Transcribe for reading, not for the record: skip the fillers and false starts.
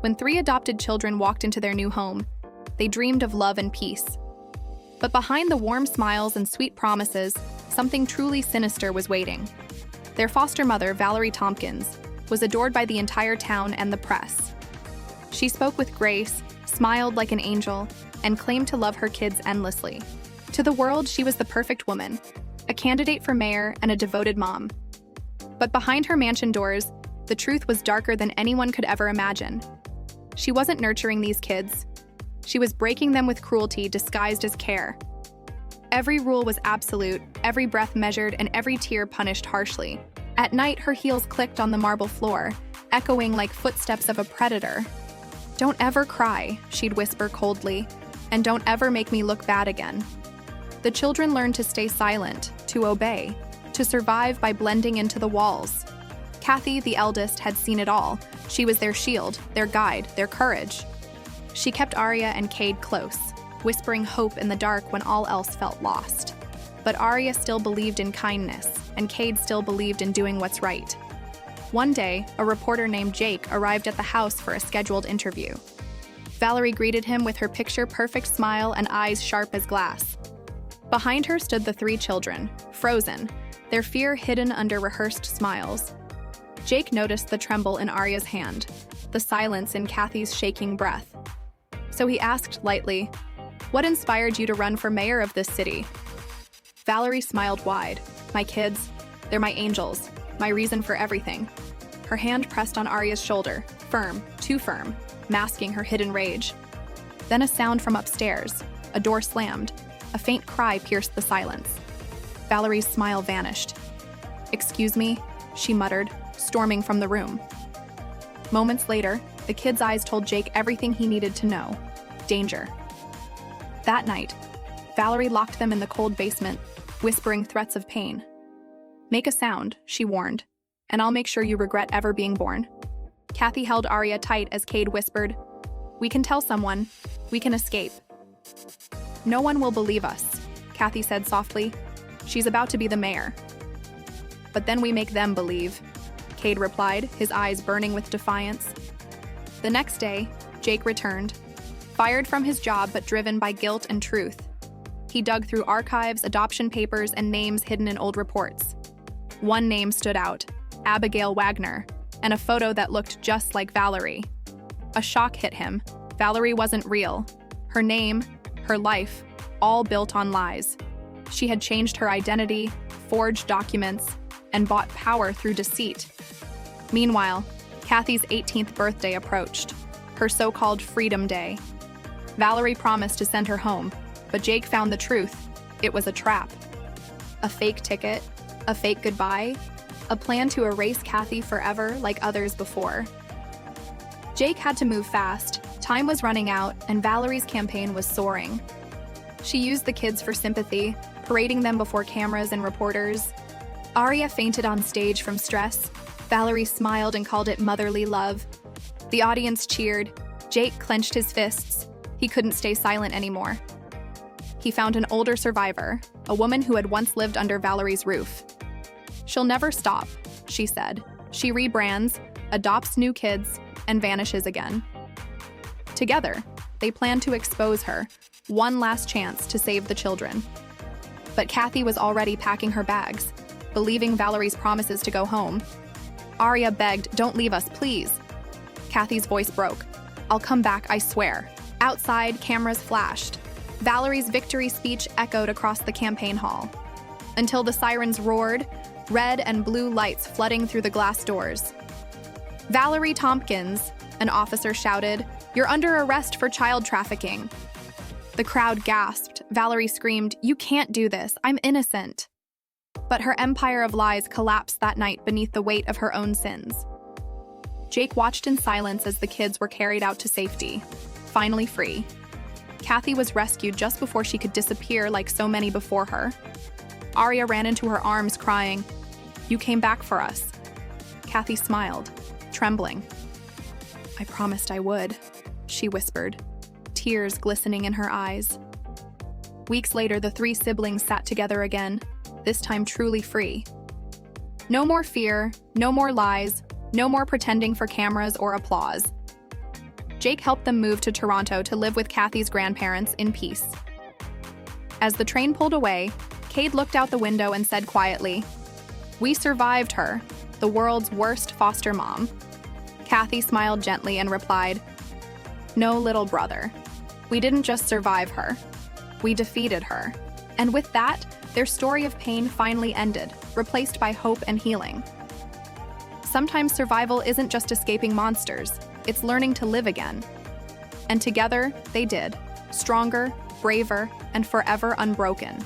When 3 adopted children walked into their new home, they dreamed of love and peace. But behind the warm smiles and sweet promises, something truly sinister was waiting. Their foster mother, Valerie Tompkins, was adored by the entire town and the press. She spoke with grace, smiled like an angel, and claimed to love her kids endlessly. To the world, she was the perfect woman, a candidate for mayor and a devoted mom. But behind her mansion doors, the truth was darker than anyone could ever imagine. She wasn't nurturing these kids. She was breaking them with cruelty disguised as care. Every rule was absolute, every breath measured, and every tear punished harshly. At night, her heels clicked on the marble floor, echoing like footsteps of a predator. "Don't ever cry," she'd whisper coldly, "and don't ever make me look bad again." The children learned to stay silent, to obey, to survive by blending into the walls. Kathy, the eldest, had seen it all. She was their shield, their guide, their courage. She kept Arya and Cade close, whispering hope in the dark when all else felt lost. But Arya still believed in kindness, and Cade still believed in doing what's right. One day, a reporter named Jake arrived at the house for a scheduled interview. Valerie greeted him with her picture-perfect smile and eyes sharp as glass. Behind her stood the 3 children, frozen, their fear hidden under rehearsed smiles. Jake noticed the tremble in Arya's hand, the silence in Kathy's shaking breath. So he asked lightly, "What inspired you to run for mayor of this city?" Valerie smiled wide. "My kids, they're my angels, my reason for everything." Her hand pressed on Arya's shoulder, firm, too firm, masking her hidden rage. Then a sound from upstairs. A door slammed. A faint cry pierced the silence. Valerie's smile vanished. "Excuse me," she muttered, storming from the room. Moments later, the kid's eyes told Jake everything he needed to know. Danger. That night, Valerie locked them in the cold basement, whispering threats of pain. "Make a sound," she warned, "and I'll make sure you regret ever being born." Kathy held Arya tight as Cade whispered, "We can tell someone. We can escape." "No one will believe us," Kathy said softly. "She's about to be the mayor." "But then we make them believe," Cade replied, his eyes burning with defiance. The next day, Jake returned, fired from his job but driven by guilt and truth. He dug through archives, adoption papers, and names hidden in old reports. One name stood out, Abigail Wagner, and a photo that looked just like Valerie. A shock hit him. Valerie wasn't real. Her name, her life, all built on lies. She had changed her identity, forged documents, and bought power through deceit. Meanwhile, Kathy's 18th birthday approached, her so-called Freedom Day. Valerie promised to send her home, but Jake found the truth. It was a trap. A fake ticket, a fake goodbye, a plan to erase Kathy forever like others before. Jake had to move fast, time was running out, and Valerie's campaign was soaring. She used the kids for sympathy, parading them before cameras and reporters. Arya fainted on stage from stress. Valerie smiled and called it motherly love. The audience cheered. Jake clenched his fists. He couldn't stay silent anymore. He found an older survivor, a woman who had once lived under Valerie's roof. "She'll never stop," she said. "She rebrands, adopts new kids, and vanishes again." Together, they planned to expose her, one last chance to save the children. But Kathy was already packing her bags, believing Valerie's promises to go home. Arya begged, "Don't leave us, please." Kathy's voice broke. "I'll come back, I swear." Outside, cameras flashed. Valerie's victory speech echoed across the campaign hall. Until the sirens roared, red and blue lights flooding through the glass doors. "Valerie Tompkins," an officer shouted, "you're under arrest for child trafficking." The crowd gasped. Valerie screamed, "You can't do this, I'm innocent." But her empire of lies collapsed that night beneath the weight of her own sins. Jake watched in silence as the kids were carried out to safety, finally free. Kathy was rescued just before she could disappear like so many before her. Arya ran into her arms crying, "You came back for us." Kathy smiled, trembling. "I promised I would," she whispered, tears glistening in her eyes. Weeks later, the 3 siblings sat together again, this time truly free. No more fear, no more lies, no more pretending for cameras or applause. Jake helped them move to Toronto to live with Kathy's grandparents in peace. As the train pulled away, Cade looked out the window and said quietly, "We survived her, the world's worst foster mom." Kathy smiled gently and replied, "No, little brother. We didn't just survive her. We defeated her." And with that, their story of pain finally ended, replaced by hope and healing. Sometimes survival isn't just escaping monsters, it's learning to live again. And together, they did, stronger, braver, and forever unbroken.